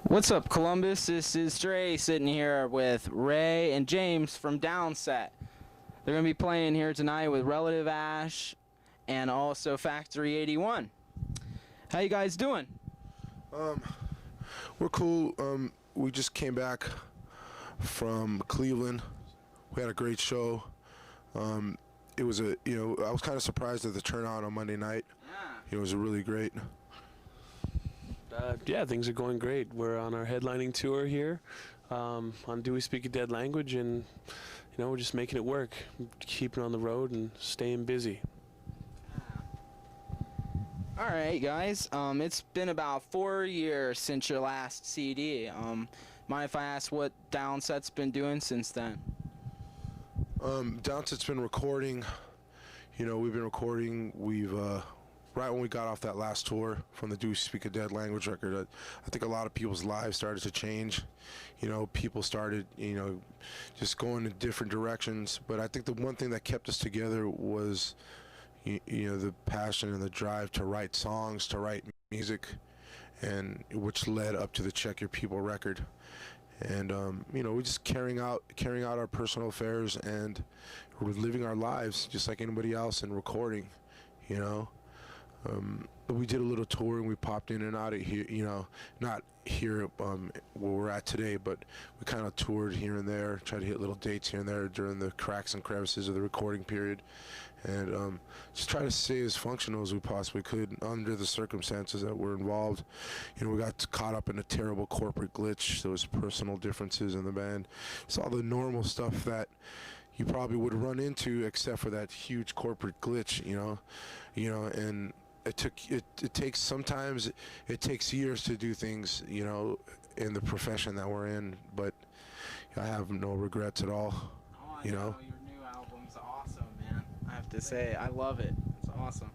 What's up, Columbus? This is Dre sitting here with Ray and James from Downset. They're going to be playing here tonight with Relative Ash and also Factory 81. How you guys doing? We're cool. We just came back from Cleveland. We had a great show. It was I was kind of surprised at the turnout on Monday night. Yeah. It was really great. Yeah, things are going great. We're on our headlining tour here on Do We Speak a Dead Language, and we're just making it work, keeping on the road and staying busy. All right, guys. It's been about 4 years since your last CD. Mind if I ask what Downset's been doing since then? Downset's been recording. We've been recording. We've right when we got off that last tour from the Do We Speak a Dead Language record, I think a lot of people's lives started to change. People started, just going in different directions. But I think the one thing that kept us together was, the passion and the drive to write songs, to write music, and which led up to the Check Your People record. And we're just carrying out our personal affairs, and we're living our lives just like anybody else, and recording. We did a little tour, and we popped in and out of here, not here where we're at today, but we kind of toured here and there, tried to hit little dates here and there during the cracks and crevices of the recording period, and just try to stay as functional as we possibly could under the circumstances that were involved. We got caught up in a terrible corporate glitch. There was personal differences in the band. It's all the normal stuff that you probably would run into, except for that huge corporate glitch, and it takes years to do things, in the profession that we're in, but I have no regrets at all. Oh, I know. Your new album's awesome, man. I have to say, I love it. It's awesome.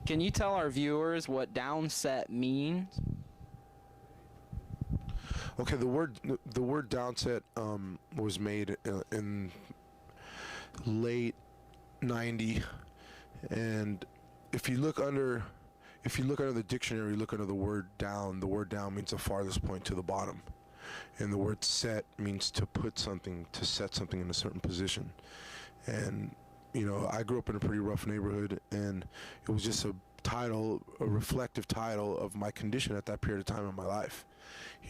Can you tell our viewers what downset means? Okay, the word downset was made in late '90, and if you look under the dictionary, look under the word down means the farthest point to the bottom, and the word set means to put something, to set something in a certain position. And I grew up in a pretty rough neighborhood, and it was just a reflective title of my condition at that period of time in my life.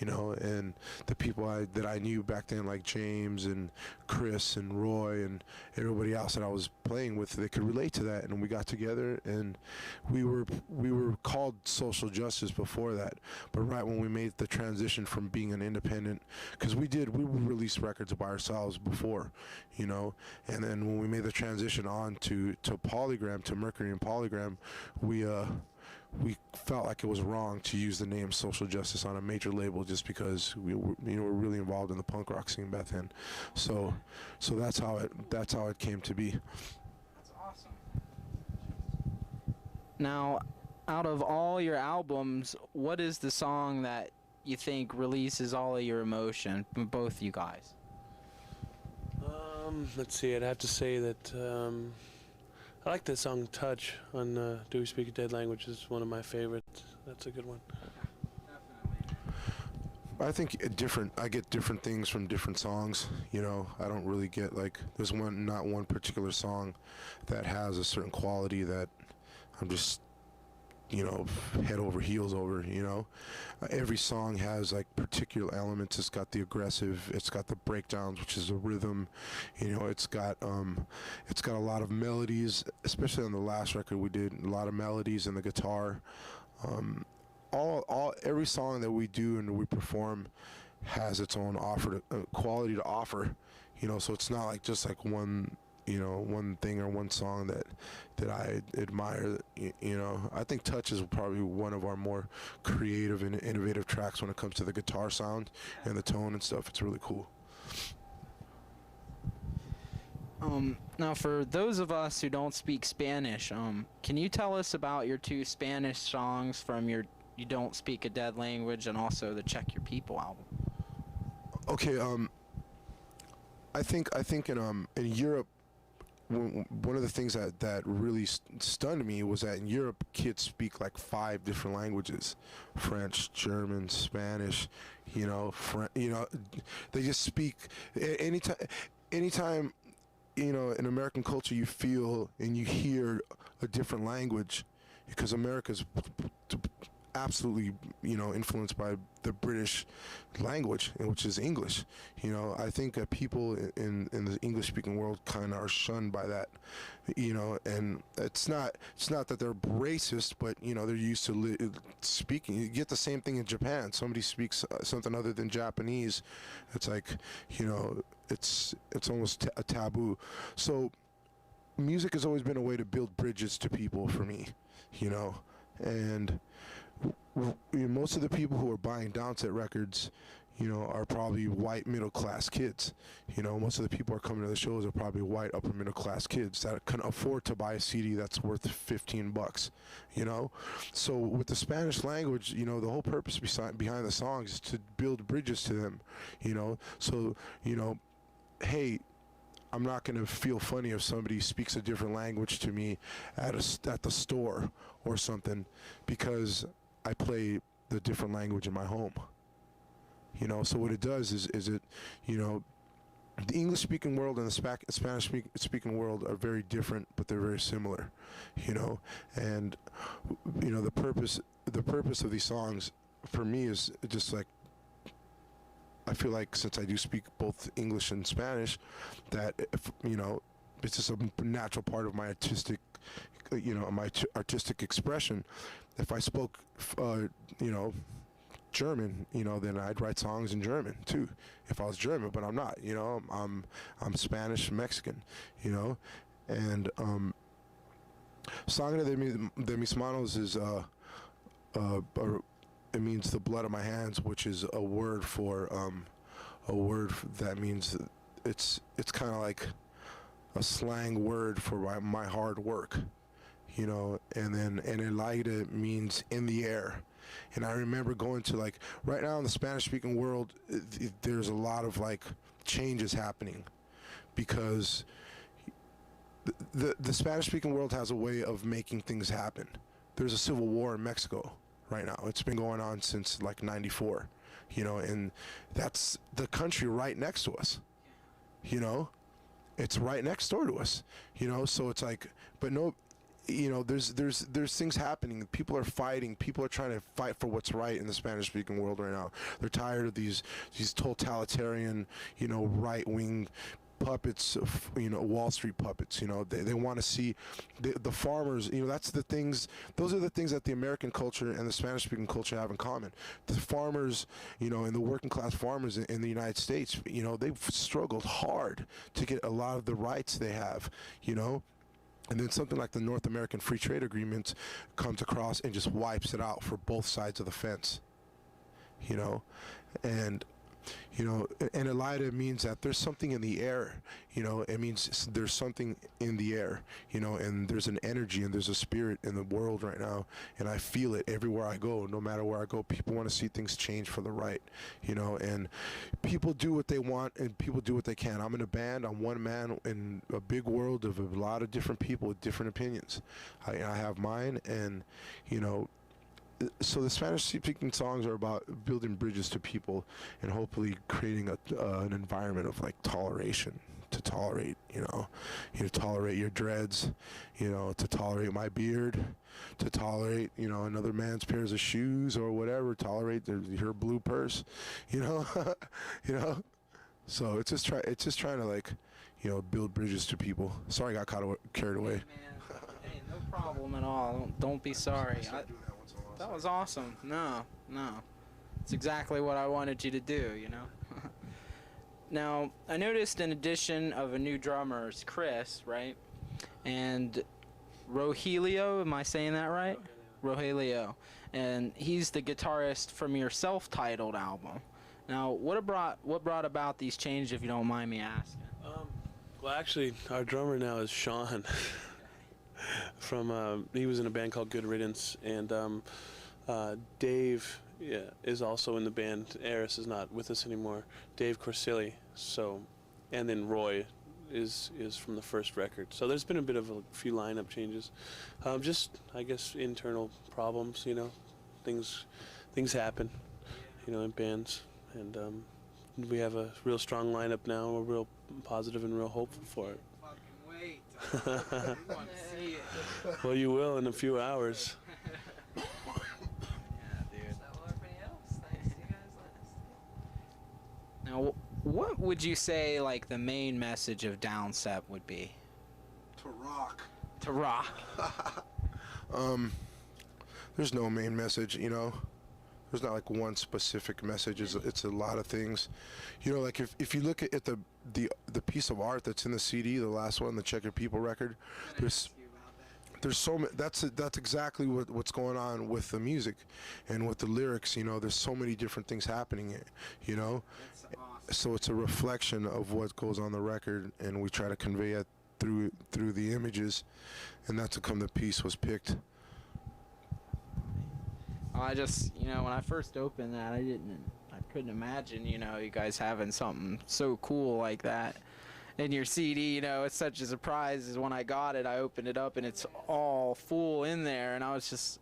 And the people that I knew back then, like James and Chris and Roy and everybody else that I was playing with, they could relate to that, and we got together, and we were called Social Justice before that, but right when we made the transition from being an independent, because we released records by ourselves before, and then when we made the transition on to Polygram, to Mercury and Polygram, we felt like it was wrong to use the name Social Justice on a major label, just because we were really involved in the punk rock scene back then. So that's how it came to be. That's awesome. Now, out of all your albums, what is the song that you think releases all of your emotion from both you guys? Let's see. I'd have to say that I like the song "Touch" on Do We Speak a Dead Language. It's one of my favorites. That's a good one. I think I get different things from different songs. I don't really get there's not one particular song that has a certain quality that I'm just head over heels over. Every song has particular elements. It's got the aggressive, it's got the breakdowns, which is the rhythm. It's got a lot of melodies, especially on the last record we did, a lot of melodies in the guitar. Every song that we do and we perform has its own quality to offer. So it's not just one thing or one song that I admire. I think Touch is probably one of our more creative and innovative tracks when it comes to the guitar sound and the tone and stuff. It's really cool. Now, for those of us who don't speak Spanish, can you tell us about your two Spanish songs from your You Don't Speak a Dead Language and also the Check Your People album? Okay, I think in Europe, one of the things that really stunned me was that in Europe, kids speak like 5 different languages: French, German, Spanish. They just speak anytime. In American culture, you feel and you hear a different language, because America's absolutely, influenced by the British language, which is English. I think that people in the English-speaking world kind of are shunned by that. And it's not that they're racist, but they're used to speaking. You get the same thing in Japan. Somebody speaks something other than Japanese, it's like, it's almost a taboo. So music has always been a way to build bridges to people for me, and most of the people who are buying downset records, are probably white middle class kids. Most of the people who are coming to the shows are probably white upper middle class kids that can afford to buy a CD that's worth $15. So with the Spanish language, the whole purpose behind the songs is to build bridges to them. So hey, I'm not going to feel funny if somebody speaks a different language to me at the store or something, because I play the different language in my home. So what it does is it, the English-speaking world and the Spanish-speaking world are very different, but they're very similar. And the purpose of these songs for me is just like, I feel like since I do speak both English and Spanish, that it's just a natural part of my artistic, artistic expression. If I spoke, German, then I'd write songs in German too. If I was German, but I'm not. I'm Spanish Mexican. And Sangre de mis manos is it means the blood of my hands, which is a word that means it's kind of like a slang word for my hard work, and then Elaida means in the air. And I remember going to, like, right now in the Spanish-speaking world, there's a lot of like changes happening, because the Spanish-speaking world has a way of making things happen. There's a civil war in Mexico right now. It's been going on since like '94, and that's the country right next to us. It's right next door to us. So it's like, but no, there's things happening. People are fighting. People are trying to fight for what's right in the Spanish-speaking world right now. They're tired of these totalitarian, right-wing puppets, Wall Street puppets. They want to see the farmers. That's the things. Those are the things that the American culture and the Spanish-speaking culture have in common. The farmers, and the working class farmers in the United States, they've struggled hard to get a lot of the rights they have. And then something like the North American Free Trade Agreement comes across and just wipes it out for both sides of the fence. And and Elida means that there's something in the air. It means there's something in the air. And there's an energy and there's a spirit in the world right now, and I feel it everywhere I go. No matter where I go, people want to see things change for the right. And people do what they want and people do what they can. I'm in a band. I'm one man in a big world of a lot of different people with different opinions. I have mine, and so the Spanish-speaking songs are about building bridges to people and hopefully creating an environment of like toleration, to tolerate, tolerate your dreads, to tolerate my beard, to tolerate, another man's pairs of shoes or whatever, tolerate her blue purse, So it's just trying to like, build bridges to people. Sorry, I got carried away. Hey, no problem at all. Don't be sorry. That was awesome. No. It's exactly what I wanted you to do, Now, I noticed an addition of a new drummer, is Chris, right? And Rogelio, am I saying that right? Rogelio. And he's the guitarist from your self-titled album. Now, what brought about these changes, if you don't mind me asking? Well, actually, our drummer now is Sean. He was in a band called Good Riddance, and Dave is also in the band. Eris is not with us anymore. Dave Corsilli. So, and then Roy is from the first record. So there's been a bit of a few lineup changes. Just, I guess, internal problems, you know. Things happen, you know, in bands. And we have a real strong lineup now. We're real positive and real hopeful for it. Wait. I want to see it. Well, you will in a few hours. Yeah, dude. So everybody else, thanks to you guys last. Now, what would you say, like, the main message of downset would be? To rock. To rock. There's no main message, you know. There's not like one specific message. It's a lot of things, you know. Like if you look at the piece of art that's in the CD, the last one, the Check Your People record, there's so many. That's exactly what's going on with the music, and with the lyrics. You know, there's so many different things happening. You know, That's awesome. so it's a reflection of what goes on the record, and we try to convey it through the images, and that's how come the piece was picked. I just, you know, when I first opened that, I couldn't imagine, you know, you guys having something so cool like that in your CD. You know, it's such a surprise. As when I got it, I opened it up and it's all full in there, and I was just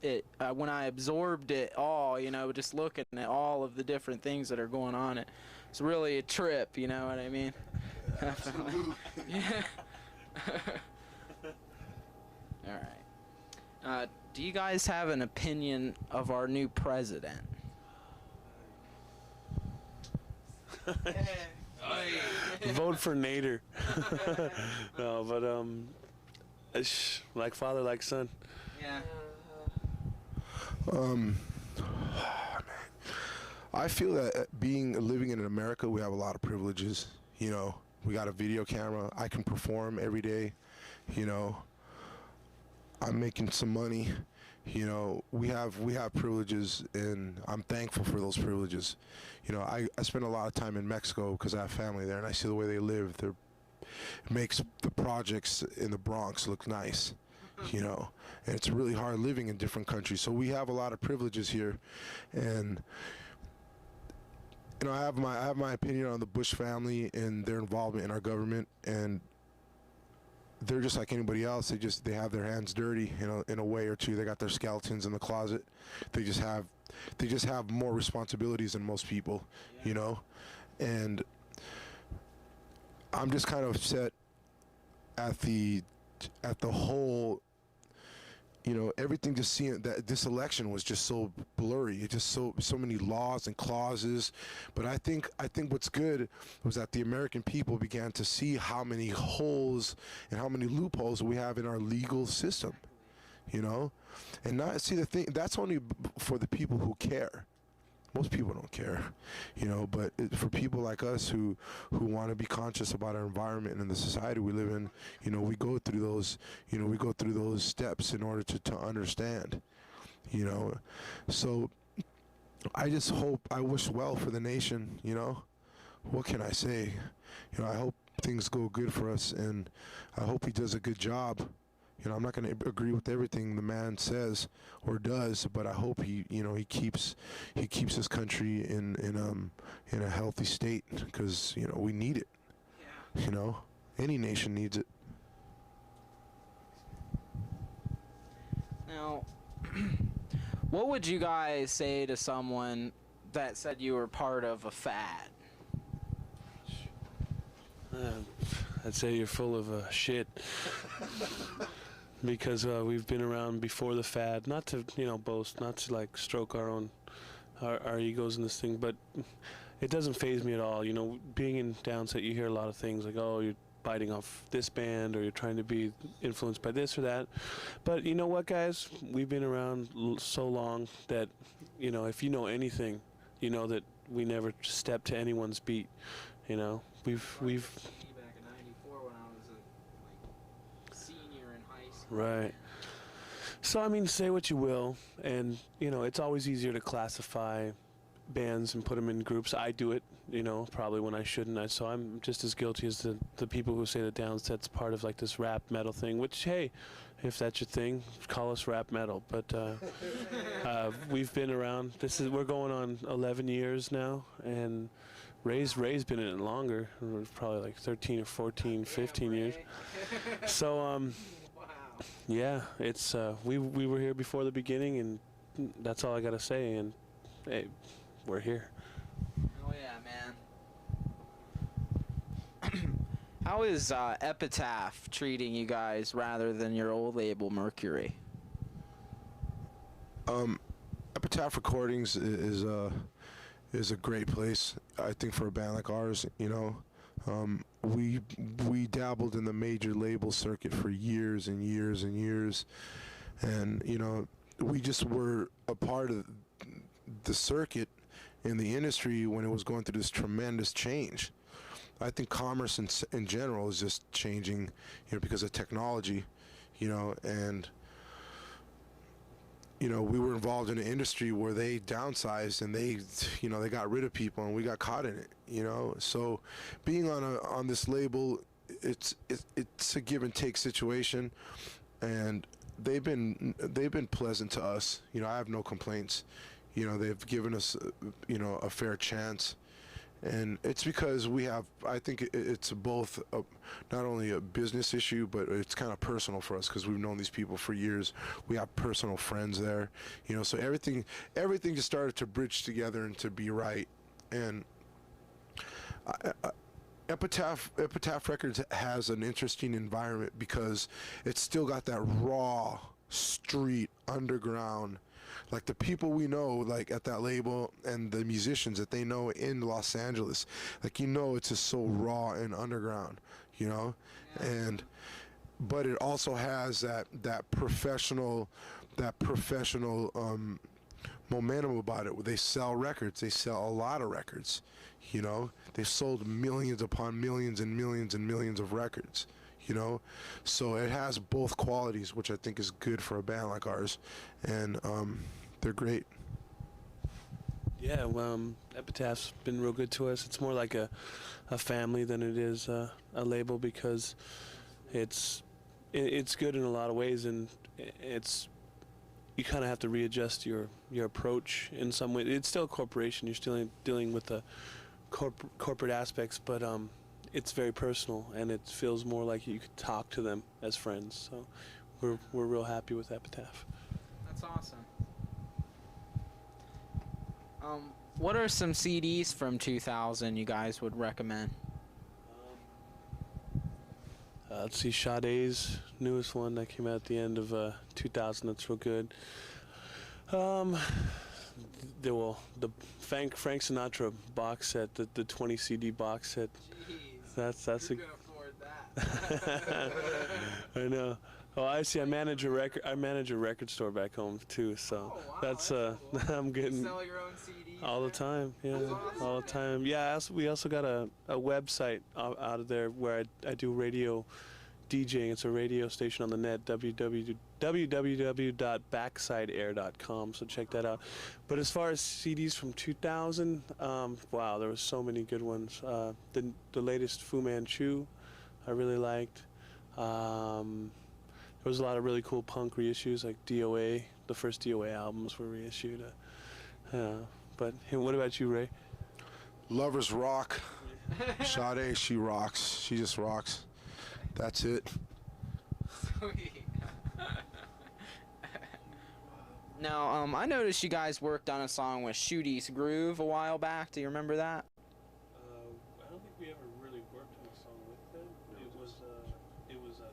when I absorbed it all, you know, just looking at all of the different things that are going on, it's really a trip. You know what I mean? Absolutely. Yeah. All right. Do you guys have an opinion of our new president? Vote for Nader. No, but like father, like son. Yeah. I feel that living in America, we have a lot of privileges. You know, we got a video camera. I can perform every day. You know, I'm making some money. You know, we have privileges, and I'm thankful for those privileges. You know, I spend a lot of time in Mexico because I have family there, and I see the way they live. It makes the projects in the Bronx look nice. You know, and it's really hard living in different countries. So we have a lot of privileges here, and you know, I have my opinion on the Bush family and their involvement in our government, and they're just like anybody else. They have their hands dirty, you know, in a way or two. They got their skeletons in the closet. They just have more responsibilities than most people, you know, and I'm just kind of upset at the whole. You know, everything, just seeing that this election was just so blurry. It just so many laws and clauses. But I think what's good was that the American people began to see how many holes and how many loopholes we have in our legal system. You know, and not see the thing. That's only for the people who care. Most people don't care, you know, but for people like us who want to be conscious about our environment and the society we live in, you know, we go through those steps in order to understand, you know. So I wish well for the nation, you know. What can I say? You know, I hope things go good for us, and I hope he does a good job. You know, I'm not going to agree with everything the man says or does, but I hope he keeps his country in a healthy state, because, you know, we need it. Yeah. You know, any nation needs it. Now, what would you guys say to someone that said you were part of a fad? I'd say you're full of shit. Because we've been around before the fad, not to, you know, boast, not to like stroke our egos in this thing, but it doesn't faze me at all. You know, being in downset, you hear a lot of things like, oh, you're biting off this band, or you're trying to be influenced by this or that. But you know what, guys? We've been around so long that, you know, if you know anything, you know that we never step to anyone's beat. You know, we've Back in '94 when I was a senior in high school. Right. So, I mean, say what you will, and, you know, it's always easier to classify bands and put them in groups. I do it, you know, probably when I shouldn't. So I'm just as guilty as the people who say that downset's part of, like, this rap metal thing, which, hey, if that's your thing, call us rap metal. But we've been around. We're going on 11 years now, and Ray's been in it longer. Probably like 13 or 14, 15 years. So yeah, it's we were here before the beginning, and that's all I gotta say. And hey, we're here. Oh yeah, man. How is Epitaph treating you guys rather than your old label, Mercury? Epitaph Recordings is a great place, I think, for a band like ours. You know, we dabbled in the major label circuit for years and years and years, and you know, we just were a part of the circuit in the industry when it was going through this tremendous change. I think commerce in general is just changing, you know, because of technology, you know, and you know, we were involved in an industry where they downsized and they, you know, they got rid of people, and we got caught in it, you know. So being on this label, it's a give and take situation, and they've been pleasant to us. You know, I have no complaints. You know, they've given us, you know, a fair chance. And it's because we have, I think it's both not only a business issue, but it's kind of personal for us because we've known these people for years. We have personal friends there, you know, so everything just started to bridge together and to be right. And Epitaph Records has an interesting environment because it's still got that raw street underground, like the people we know, like at that label, and the musicians that they know in Los Angeles, like, you know, it's just so raw and underground, you know. Yeah. And but it also has that professional momentum about it. They sell records. They sell a lot of records, you know. They've sold millions upon millions and millions and millions of records, you know. So it has both qualities, which I think is good for a band like ours, and they're great. Yeah, well, Epitaph's been real good to us. It's more like a family than it is a label, because it's good in a lot of ways, and you kind of have to readjust your approach in some way. It's still a corporation. You're still dealing with the corporate aspects, but it's very personal, and it feels more like you could talk to them as friends. So we're real happy with Epitaph. That's awesome. What are some CDs from 2000 you guys would recommend? Let's see, Sade's newest one that came out at the end of 2000. That's real good. The Frank Sinatra box set, the 20 CD box set. Jeez, that's who can afford that? I know. Oh, I see. I manage a record store back home too, so that's I'm getting. You sell your own CDs all the time. Yeah, awesome. all the time. Yeah, we also got a website out of there where I do radio DJing. It's a radio station on the net, www.backsideair.com, so check that out. But as far as CDs from 2000, wow, there were so many good ones. The latest Fu Manchu, I really liked. There was a lot of really cool punk reissues, like DOA. The first DOA albums were reissued. But hey, what about you, Ray? Lovers rock. Sade, she rocks. She just rocks. That's it. Sweet. Now, I noticed you guys worked on a song with Shooties Groove a while back. Do you remember that? I don't think we ever really worked on a song with them. It was a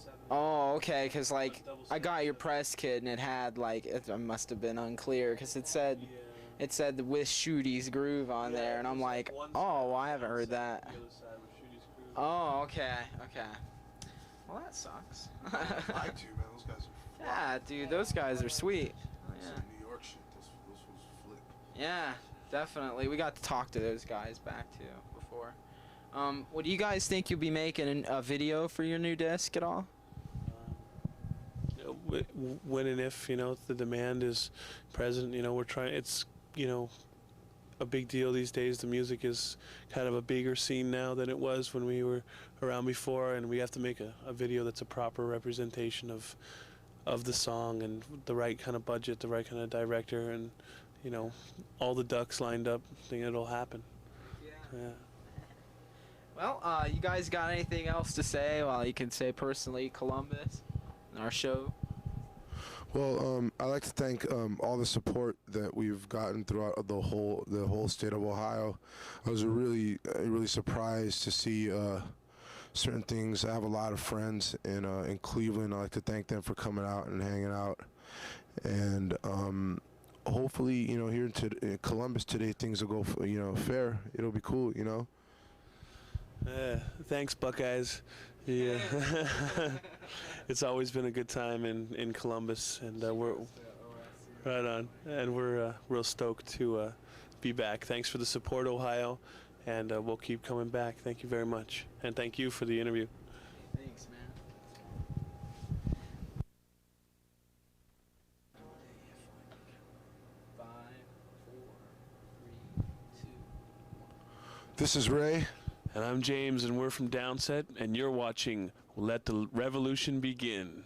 7. Oh, okay, because, like, I got your press kit, and it had, like, it must have been unclear, because it said... Yeah. It said with Shooties Groove on there, and I'm like, oh, well, I haven't heard that. The other side with Shooties Groove. Oh, okay. Well, that sucks. I do, man. Those guys are. Yeah, dude, those guys are sweet. Oh, yeah. Some New York shit. Those was flip. Yeah, definitely. We got to talk to those guys back too before. What do you guys think you'll be making a video for your new disc at all? When and if, you know, the demand is present, you know, we're trying. It's, you know, a big deal these days. The music is kind of a bigger scene now than it was when we were around before, and we have to make a video that's a proper representation of the song and the right kind of budget, the right kind of director, and you know, all the ducks lined up. I think it'll happen. Yeah. Well, you guys got anything else to say? Well, you can say personally Columbus and our show. Well, I'd like to thank all the support that we've gotten throughout the whole state of Ohio. I was really surprised to see certain things. I have a lot of friends in Cleveland. I'd like to thank them for coming out and hanging out. And hopefully, you know, here in Columbus today, things will go, you know, fair. It'll be cool, you know. Thanks, Buckeyes. Yeah, it's always been a good time in Columbus, and we're right on, and we're real stoked to be back. Thanks for the support, Ohio, and we'll keep coming back. Thank you very much, and thank you for the interview. Thanks, man. This is Ray. And I'm James, and we're from Downset, and you're watching Let the Revolution Begin.